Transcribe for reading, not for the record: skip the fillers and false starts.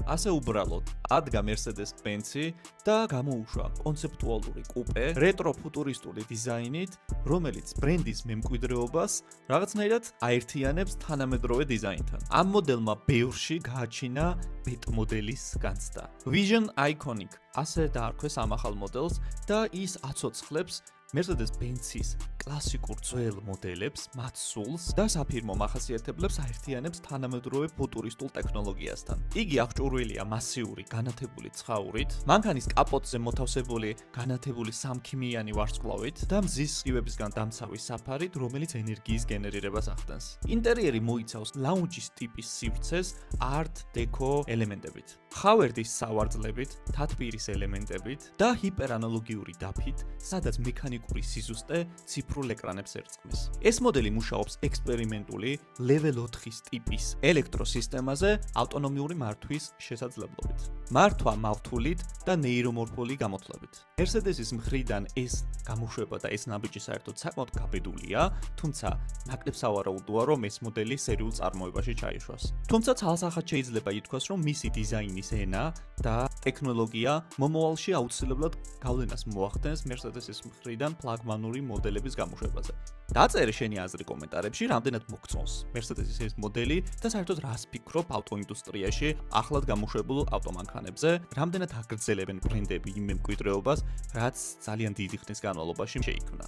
ასე უბრალოდ ადგა Mercedes-Benz-ი და გამოუშვა კონცეპტუალური კუპე რეტრո-ფუტურისტული დიზაინით, რომელიც ბრენდის მემკვიდრეობას რაღაცნაირად აერთიანებს თანამედროვე დიზაინთან. ამ მოდელმა ბევრში გააჩინა ბეტ მოდელის განცდა. Vision Iconic ასე დაარქვეს ამ ახალ მოდელს და ის აცოცხლებს Mercedes-Benz-ის კლასიკურ ძველ მოდელებს, მათ სულს და საფირმო მახასიათებლებს აერთიანებს თანამედროვე ფუტურისტულ ტექნოლოგიასთან. იგი აღჭურვილია მასიური განათებული ცხაურით, მანქანის კაპოტზე მოთავსებული განათებული სამქიმიანი ვარსკვლავით და მზის სხივებისგან დამცავი საფარით, რომელიც ენერგიის გენერირებას ახდენს. ინტერიერი მოიცავს ლაუნჯის ტიპის სივრცეს art deco ელემენტებით, ხავერდის სავარძლებით, თათბირის ელემენტებით და ჰიპერანალოგიური დაფით, სადაც მექანიკური სიზუსტე ციფრულ ეკრანებს ერწყმის. ეს მოდელი მუშაობს ექსპერიმენტული level 4-ის ტიპის ელექტროსისტემაზე ავტონომიური მართვის შესაძლებლობით. მართვა მავთულით და ნეირომორფული გამოთვლებით. Mercedes-ის მხრიდან ეს გამოშვება და ეს ნაბიჯი საერთოდ საკმაოდ გაბედულია, თუმცა ნაკლებ სავარაუდოა, რომ ეს მოდელი სერიულ წარმოებაში ჩაიშვას. თუმცა ცალსახად შეიძლება ითქვას, რომ მისი დიზაინის ენა და ტექნოლოგია მომავალში აუცილებლად გავლენას მოახდენს Mercedes-ის მხრიდან ფლაგმანური მოდელების გამოშვებაზე. დაწერე შენი აზრი კომენტარებში, რამდენად მოგწონს Mercedes-ის ეს მოდელი და საერთოდ რას ფიქრობ ავტოინდუსტრიაში ახლად გამოშვებულ ავტომანქანებზე, რამდენად აგრძელებენ ბრენდები იმ მემკვიდრეობას, რაც ძალიან დიდი ხნის განმავლობაში შეიქმნა.